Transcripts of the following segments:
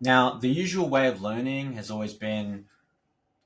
Now, the usual way of learning has always been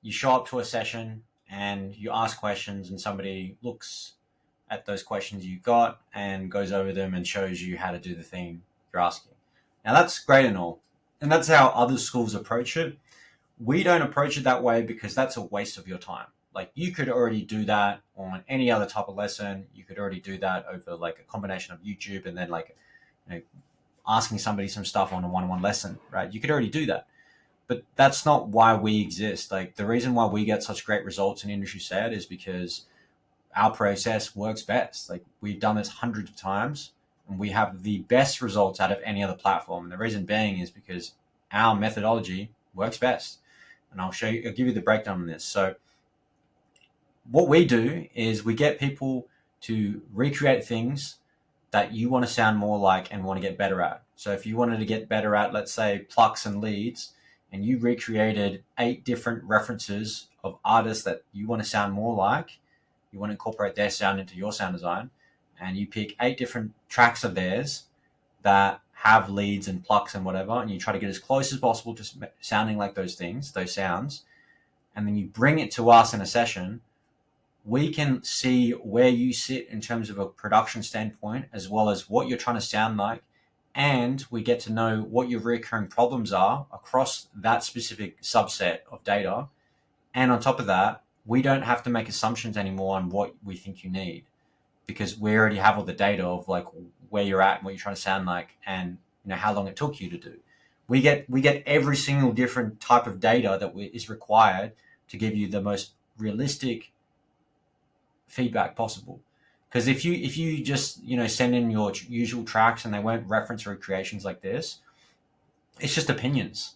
you show up to a session and you ask questions, and somebody looks at those questions you got and goes over them and shows you how to do the thing you're asking. Now, that's great and all. And that's how other schools approach it. We don't approach it that way because that's a waste of your time. Like, you could already do that on any other type of lesson. You could already do that over like a combination of YouTube and then like, you know, asking somebody some stuff on a one-on-one lesson, right? You could already do that. But that's not why we exist. Like, the reason why we get such great results in industry SET is because our process works best. Like, we've done this hundreds of times and we have the best results out of any other platform. And the reason being is because our methodology works best. And I'll give you the breakdown on this. So what we do is we get people to recreate things that you want to sound more like and want to get better at. So if you wanted to get better at, let's say, plucks and leads, and you recreated 8 different references of artists that you want to sound more like, you want to incorporate their sound into your sound design, and you pick 8 different tracks of theirs that have leads and plucks and whatever, and you try to get as close as possible to sounding like those things, those sounds, and then you bring it to us in a session. We can see where you sit in terms of a production standpoint, as well as what you're trying to sound like. And we get to know what your recurring problems are across that specific subset of data. And on top of that, we don't have to make assumptions anymore on what we think you need, because we already have all the data of like where you're at and what you're trying to sound like, and how long it took you to do. We get every single different type of data that is required to give you the most realistic feedback possible. Because if you just send in your usual tracks and they won't reference recreations like this, it's just opinions.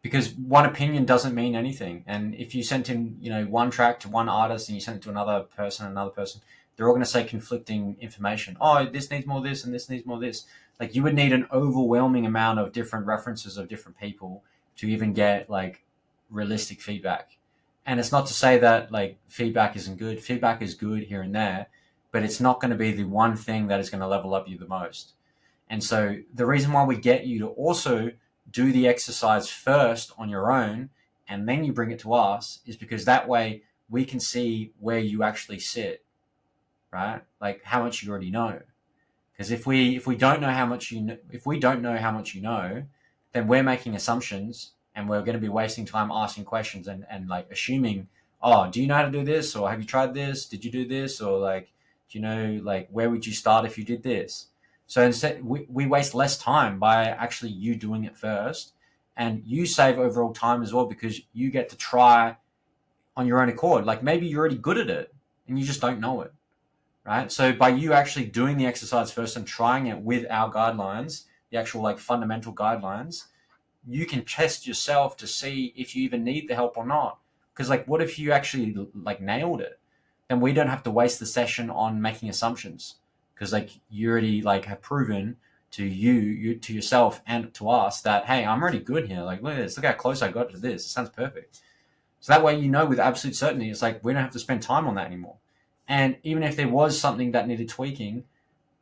Because one opinion doesn't mean anything. And if you sent in one track to one artist and you sent it to another person, they're all going to say conflicting information. Oh, this needs more of this and this needs more of this. Like, you would need an overwhelming amount of different references of different people to even get like realistic feedback. And it's not to say that like feedback isn't good. Feedback is good here and there, but it's not going to be the one thing that is going to level up you the most. And so the reason why we get you to also do the exercise first on your own and then you bring it to us is because that way we can see where you actually sit, right? Like how much you already know. Because if we don't know how much you know, if we don't know how much you know, then we're making assumptions and we're going to be wasting time asking questions and like assuming, oh, do you know how to do this? Or have you tried this? Did you do this? Or like, do you know, like, where would you start if you did this? So instead, we waste less time by actually you doing it first. And you save overall time as well because you get to try on your own accord. Like, maybe you're already good at it and you just don't know it, right? So by you actually doing the exercise first and trying it with our guidelines, the actual like fundamental guidelines, you can test yourself to see if you even need the help or not. Because like, what if you actually like nailed it? Then we don't have to waste the session on making assumptions, because like you already like have proven to you to yourself and to us that, hey, I'm already good here. Like, look at this. Look how close I got to this. It sounds perfect. So that way, with absolute certainty, it's like we don't have to spend time on that anymore. And even if there was something that needed tweaking,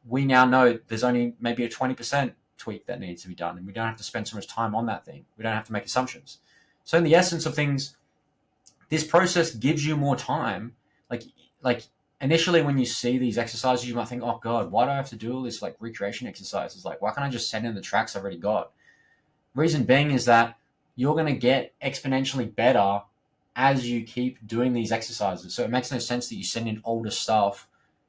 we now know there's only maybe a 20% tweak that needs to be done, and we don't have to spend so much time on that thing. We don't have to make assumptions. So in the essence of things, this process gives you more time. Like initially when you see these exercises, you might think, oh God, why do I have to do all this like recreation exercises? Like, why can't I just send in the tracks I've already got? Reason being is that you're going to get exponentially better as you keep doing these exercises. So it makes no sense that you send in older stuff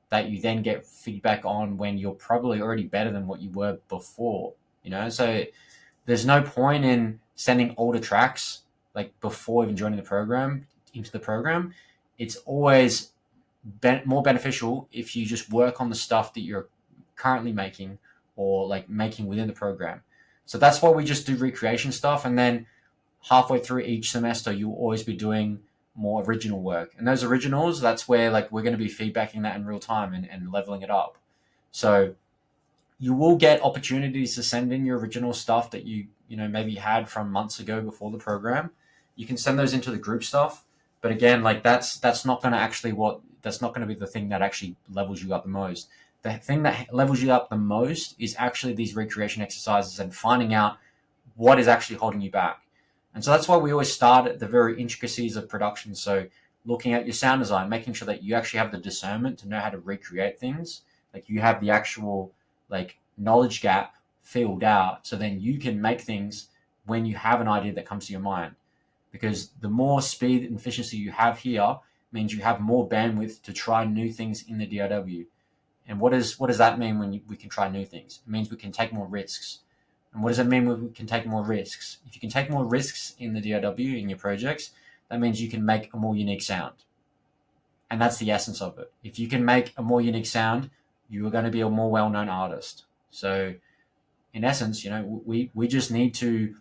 that you then get feedback on when you're probably already better than what you were before, So there's no point in sending older tracks like before even joining the program into the program. It's always more beneficial if you just work on the stuff that you're currently making or like making within the program. So that's why we just do recreation stuff. And then halfway through each semester, you'll always be doing more original work. And those originals, that's where like we're going to be feedbacking that in real time and leveling it up. So you will get opportunities to send in your original stuff that you maybe had from months ago before the program. You can send those into the group stuff. But again, like that's not going to that's not going to be the thing that actually levels you up the most. The thing that levels you up the most is actually these recreation exercises and finding out what is actually holding you back. And so that's why we always start at the very intricacies of production. So looking at your sound design, making sure that you actually have the discernment to know how to recreate things. Like you have the actual like knowledge gap filled out, so then you can make things when you have an idea that comes to your mind. Because the more speed and efficiency you have here means you have more bandwidth to try new things in the DRW. And what does that mean when we can try new things? It means we can take more risks. And what does it mean when we can take more risks? If you can take more risks in the DRW in your projects, that means you can make a more unique sound. And that's the essence of it. If you can make a more unique sound, you are going to be a more well-known artist. So in essence, we just need to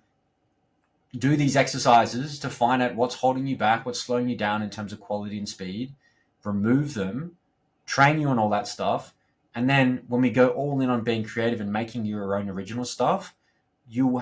do these exercises to find out what's holding you back, what's slowing you down in terms of quality and speed, remove them, train you on all that stuff. And then when we go all in on being creative and making your own original stuff, you'll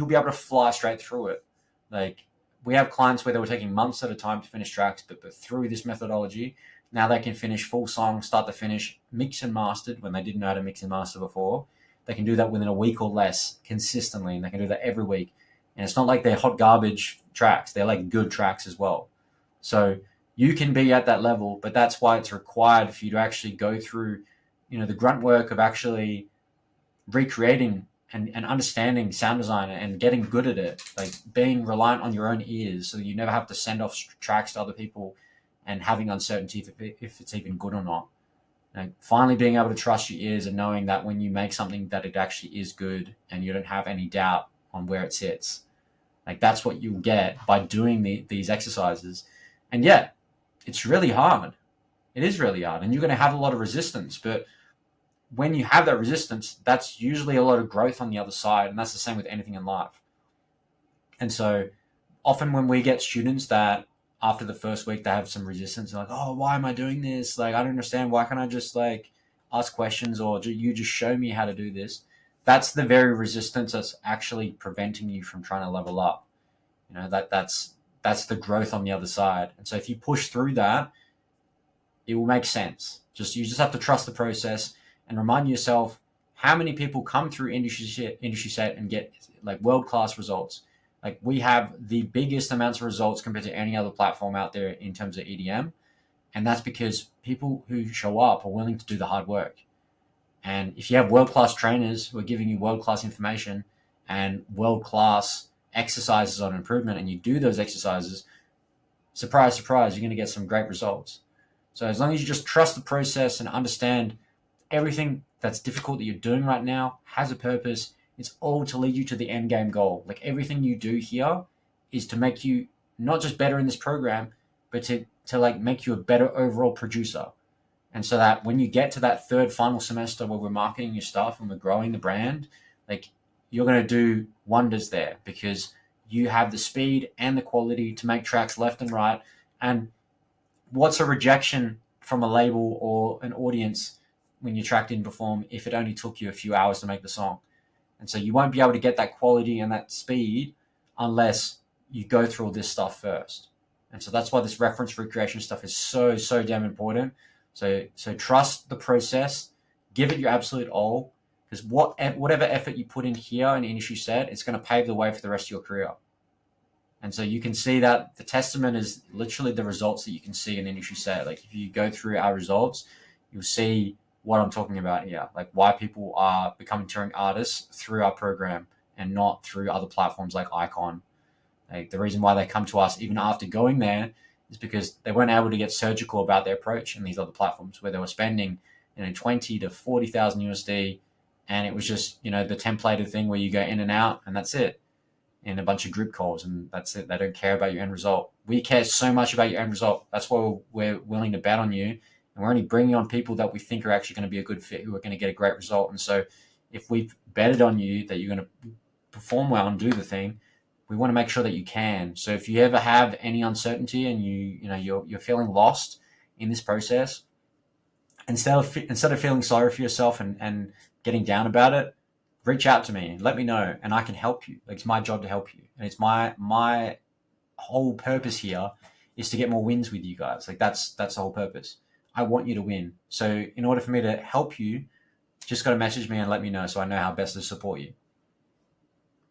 be able to fly straight through it. Like we have clients where they were taking months at a time to finish tracks, but through this methodology, now they can finish full songs, start to finish, mix and mastered when they didn't know how to mix and master before. They can do that within a week or less consistently, and they can do that every week. And it's not like they're hot garbage tracks. They're like good tracks as well. So you can be at that level, but that's why it's required for you to actually go through, the grunt work of actually recreating and understanding sound design and getting good at it, like being reliant on your own ears so you never have to send off tracks to other people and having uncertainty if it's even good or not. And finally being able to trust your ears and knowing that when you make something that it actually is good and you don't have any doubt on where it sits. Like that's what you'll get by doing these exercises. And yeah, it's really hard. It is really hard. And you're going to have a lot of resistance. But when you have that resistance, that's usually a lot of growth on the other side. And that's the same with anything in life. And so often when we get students that after the first week, they have some resistance, they're like, oh, why am I doing this? Like, I don't understand. Why can't I just like ask questions or you just show me how to do this? That's the very resistance that's actually preventing you from trying to level up. That's the growth on the other side. And so if you push through that, it will make sense. You just have to trust the process and remind yourself how many people come through industry set and get like world-class results. Like we have the biggest amounts of results compared to any other platform out there in terms of EDM. And that's because people who show up are willing to do the hard work. And if you have world-class trainers who are giving you world-class information and world-class exercises on improvement, and you do those exercises, surprise, surprise, you're going to get some great results. So as long as you just trust the process and understand everything that's difficult that you're doing right now has a purpose, it's all to lead you to the end game goal. Like everything you do here is to make you not just better in this program, but to like make you a better overall producer. And so that when you get to that third final semester where we're marketing your stuff and we're growing the brand, like you're going to do wonders there because you have the speed and the quality to make tracks left and right. And what's a rejection from a label or an audience when your track didn't perform if it only took you a few hours to make the song? And so you won't be able to get that quality and that speed unless you go through all this stuff first. And so that's why this reference recreation stuff is so, so damn important. So trust the process, give it your absolute all, because whatever effort you put in here in industry set, it's going to pave the way for the rest of your career. And so you can see that the testament is literally the results that you can see in industry set. Like if you go through our results, you'll see what I'm talking about here, like why people are becoming touring artists through our program and not through other platforms like Icon. Like the reason why they come to us even after going there is because they weren't able to get surgical about their approach in these other platforms where they were spending 20 to 40,000 USD, and it was just the templated thing where you go in and out and that's it, in a bunch of group calls, and that's it. They don't care about your end result. We care so much about your end result. That's why we're willing to bet on you. And we're only bringing on people that we think are actually going to be a good fit, who are going to get a great result. And so if we've betted on you that you're going to perform well and do the thing, we want to make sure that you can. So if you ever have any uncertainty and you're feeling lost in this process, instead of feeling sorry for yourself and getting down about it, reach out to me and let me know, and I can help you. Like, it's my job to help you. And it's my whole purpose here is to get more wins with you guys. Like that's the whole purpose. I want you to win. So in order for me to help you, just got to message me and let me know so I know how best to support you.